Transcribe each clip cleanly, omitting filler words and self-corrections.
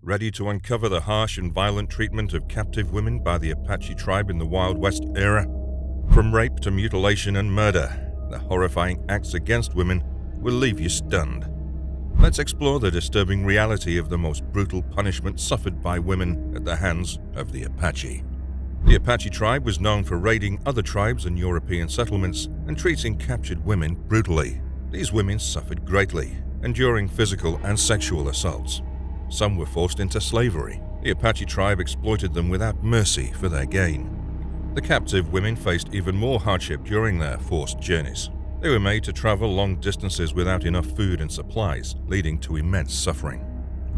Ready to uncover the harsh and violent treatment of captive women by the Apache tribe in the Wild West era? From rape to mutilation and murder, the horrifying acts against women will leave you stunned. Let's explore the disturbing reality of the most brutal punishment suffered by women at the hands of the Apache. The Apache tribe was known for raiding other tribes and European settlements and treating captured women brutally. These women suffered greatly, enduring physical and sexual assaults. Some were forced into slavery. The Apache tribe exploited them without mercy for their gain. The captive women faced even more hardship during their forced journeys. They were made to travel long distances without enough food and supplies, leading to immense suffering.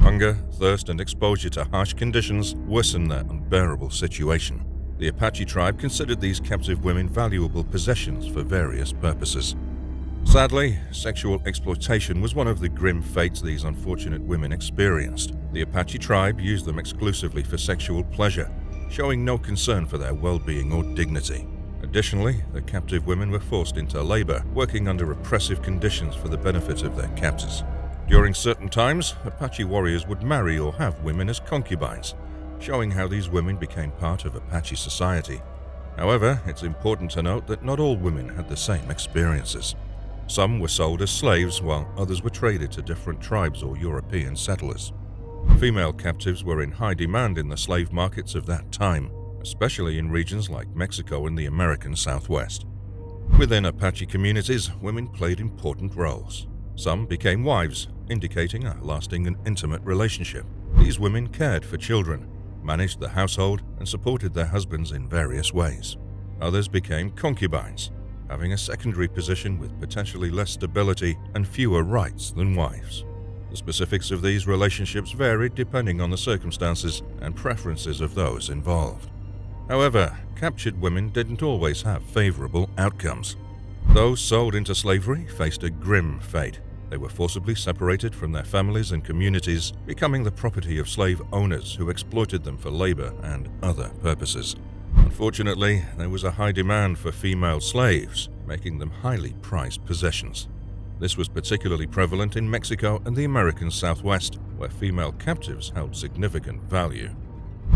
Hunger, thirst, and exposure to harsh conditions worsened their unbearable situation. The Apache tribe considered these captive women valuable possessions for various purposes. Sadly, sexual exploitation was one of the grim fates these unfortunate women experienced. The Apache tribe used them exclusively for sexual pleasure, showing no concern for their well-being or dignity. Additionally, the captive women were forced into labor, working under oppressive conditions for the benefit of their captors. During certain times, Apache warriors would marry or have women as concubines, showing how these women became part of Apache society. However, it's important to note that not all women had the same experiences. Some were sold as slaves, while others were traded to different tribes or European settlers. Female captives were in high demand in the slave markets of that time, especially in regions like Mexico and the American Southwest. Within Apache communities, women played important roles. Some became wives, indicating a lasting and intimate relationship. These women cared for children, managed the household, and supported their husbands in various ways. Others became concubines, having a secondary position with potentially less stability and fewer rights than wives. The specifics of these relationships varied depending on the circumstances and preferences of those involved. However, captured women didn't always have favorable outcomes. Those sold into slavery faced a grim fate. They were forcibly separated from their families and communities, becoming the property of slave owners who exploited them for labor and other purposes. Unfortunately, there was a high demand for female slaves, making them highly prized possessions. This was particularly prevalent in Mexico and the American Southwest, where female captives held significant value.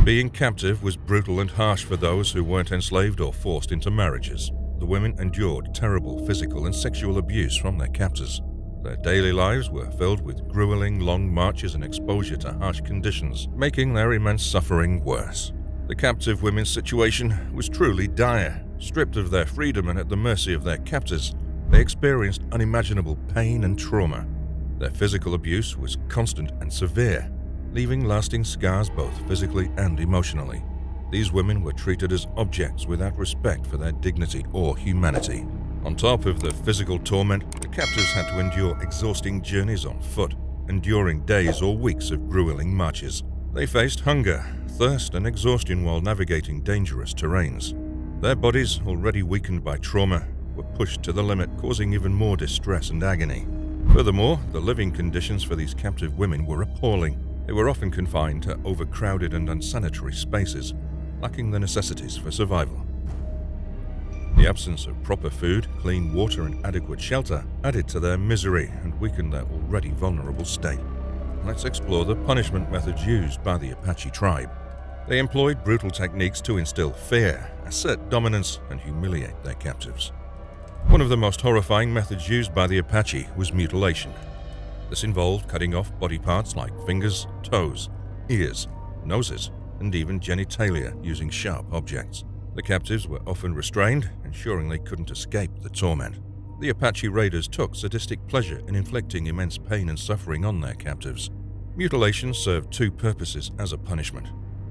Being captive was brutal and harsh for those who weren't enslaved or forced into marriages. The women endured terrible physical and sexual abuse from their captors. Their daily lives were filled with grueling long marches and exposure to harsh conditions, making their immense suffering worse. The captive women's situation was truly dire. Stripped of their freedom and at the mercy of their captors, they experienced unimaginable pain and trauma. Their physical abuse was constant and severe, leaving lasting scars both physically and emotionally. These women were treated as objects without respect for their dignity or humanity. On top of the physical torment, the captives had to endure exhausting journeys on foot, enduring days or weeks of grueling marches. They faced hunger, thirst, and exhaustion while navigating dangerous terrains. Their bodies, already weakened by trauma, were pushed to the limit, causing even more distress and agony. Furthermore, the living conditions for these captive women were appalling. They were often confined to overcrowded and unsanitary spaces, lacking the necessities for survival. The absence of proper food, clean water, and adequate shelter added to their misery and weakened their already vulnerable state. Let's explore the punishment methods used by the Apache tribe. They employed brutal techniques to instill fear, assert dominance, and humiliate their captives. One of the most horrifying methods used by the Apache was mutilation. This involved cutting off body parts like fingers, toes, ears, noses, and even genitalia using sharp objects. The captives were often restrained, ensuring they couldn't escape the torment. The Apache raiders took sadistic pleasure in inflicting immense pain and suffering on their captives. Mutilation served two purposes as a punishment.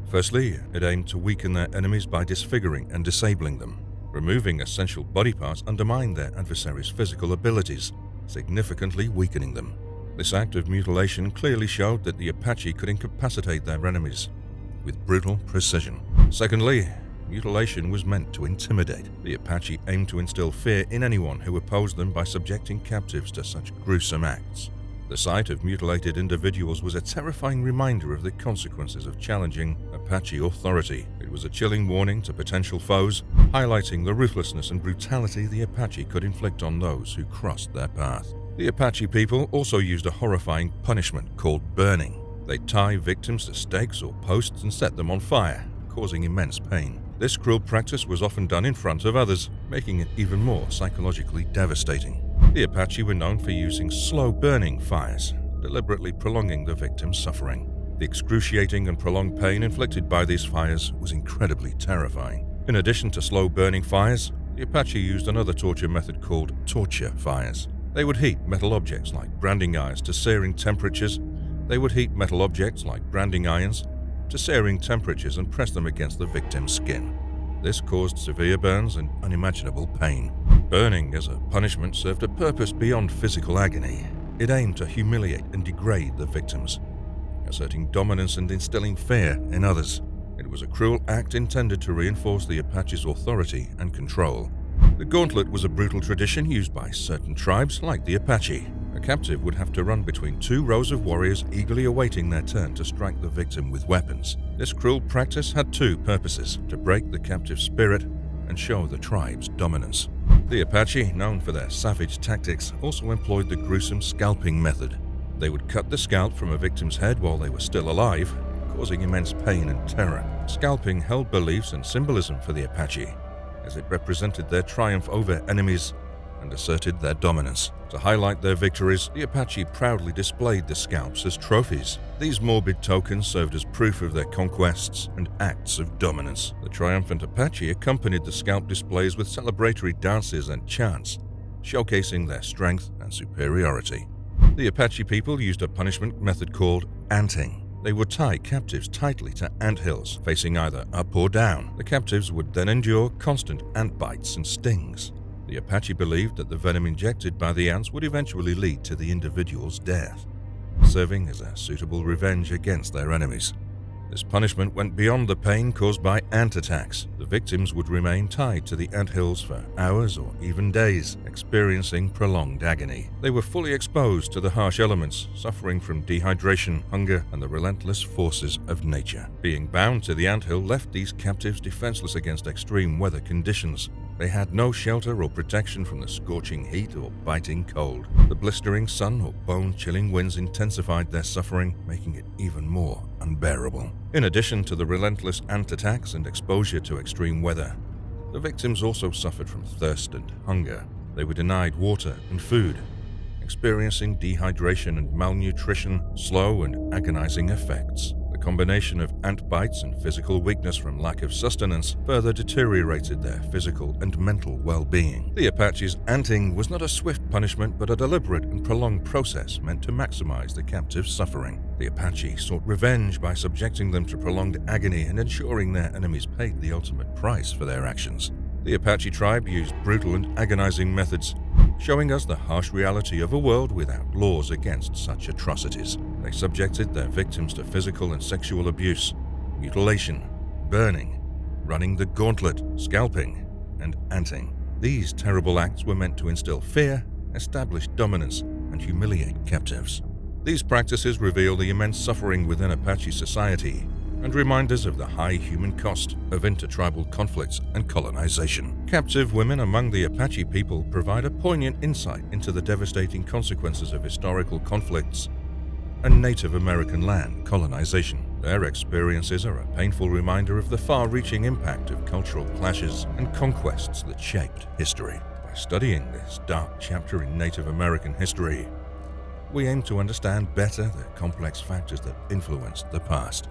Firstly, it aimed to weaken their enemies by disfiguring and disabling them. Removing essential body parts undermined their adversaries' physical abilities, significantly weakening them. This act of mutilation clearly showed that the Apache could incapacitate their enemies with brutal precision. Secondly, mutilation was meant to intimidate. The Apache aimed to instill fear in anyone who opposed them by subjecting captives to such gruesome acts. The sight of mutilated individuals was a terrifying reminder of the consequences of challenging Apache authority. It was a chilling warning to potential foes, highlighting the ruthlessness and brutality the Apache could inflict on those who crossed their path. The Apache people also used a horrifying punishment called burning. They'd tie victims to stakes or posts and set them on fire, causing immense pain. This cruel practice was often done in front of others, making it even more psychologically devastating. The Apache were known for using slow-burning fires, deliberately prolonging the victim's suffering. The excruciating and prolonged pain inflicted by these fires was incredibly terrifying. In addition to slow-burning fires, the Apache used another torture method called torture fires. They would heat metal objects like branding irons to searing temperatures. And press them against the victim's skin. This caused severe burns and unimaginable pain. Burning as a punishment served a purpose beyond physical agony. It aimed to humiliate and degrade the victims, asserting dominance and instilling fear in others. It was a cruel act intended to reinforce the Apache's authority and control. The Gauntlet was a brutal tradition used by certain tribes like the Apache. A captive would have to run between two rows of warriors eagerly awaiting their turn to strike the victim with weapons. This cruel practice had two purposes: to break the captive's spirit and show the tribe's dominance. The Apache, known for their savage tactics, also employed the gruesome scalping method. They would cut the scalp from a victim's head while they were still alive, causing immense pain and terror. Scalping held beliefs and symbolism for the Apache, as it represented their triumph over enemies and asserted their dominance. To highlight their victories, the Apache proudly displayed the scalps as trophies. These morbid tokens served as proof of their conquests and acts of dominance. The triumphant Apache accompanied the scalp displays with celebratory dances and chants, showcasing their strength and superiority. The Apache people used a punishment method called anting. They would tie captives tightly to anthills, facing either up or down. The captives would then endure constant ant bites and stings. The Apache believed that the venom injected by the ants would eventually lead to the individual's death, serving as a suitable revenge against their enemies. This punishment went beyond the pain caused by ant attacks. The victims would remain tied to the anthills for hours or even days, experiencing prolonged agony. They were fully exposed to the harsh elements, suffering from dehydration, hunger, and the relentless forces of nature. Being bound to the anthill left these captives defenseless against extreme weather conditions. They had no shelter or protection from the scorching heat or biting cold. The blistering sun or bone-chilling winds intensified their suffering, making it even more unbearable. In addition to the relentless ant attacks and exposure to extreme weather, the victims also suffered from thirst and hunger. They were denied water and food, experiencing dehydration and malnutrition, slow and agonizing effects. The combination of ant bites and physical weakness from lack of sustenance further deteriorated their physical and mental well-being. The Apache's anting was not a swift punishment but a deliberate and prolonged process meant to maximize the captive's suffering. The Apache sought revenge by subjecting them to prolonged agony and ensuring their enemies paid the ultimate price for their actions. The Apache tribe used brutal and agonizing methods, showing us the harsh reality of a world without laws against such atrocities. They subjected their victims to physical and sexual abuse, mutilation, burning, running the gauntlet, scalping, and anting. These terrible acts were meant to instill fear, establish dominance, and humiliate captives. These practices reveal the immense suffering within Apache society and remind us of the high human cost of intertribal conflicts and colonization. Captive women among the Apache people provide a poignant insight into the devastating consequences of historical conflicts and Native American land colonization. Their experiences are a painful reminder of the far-reaching impact of cultural clashes and conquests that shaped history. By studying this dark chapter in Native American history, we aim to understand better the complex factors that influenced the past.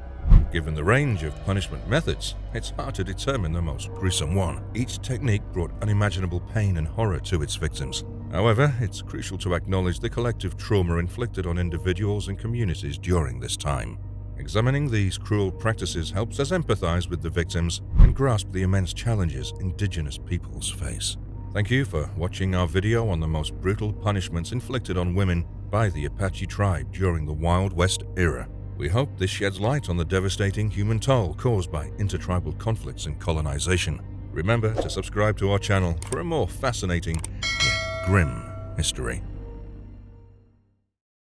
Given the range of punishment methods, it's hard to determine the most gruesome one. Each technique brought unimaginable pain and horror to its victims. However, it's crucial to acknowledge the collective trauma inflicted on individuals and communities during this time. Examining these cruel practices helps us empathize with the victims and grasp the immense challenges indigenous peoples face. Thank you for watching our video on the most brutal punishments inflicted on women by the Apache tribe during the Wild West era. We hope this sheds light on the devastating human toll caused by intertribal conflicts and colonization. Remember to subscribe to our channel for a more fascinating yet grim history.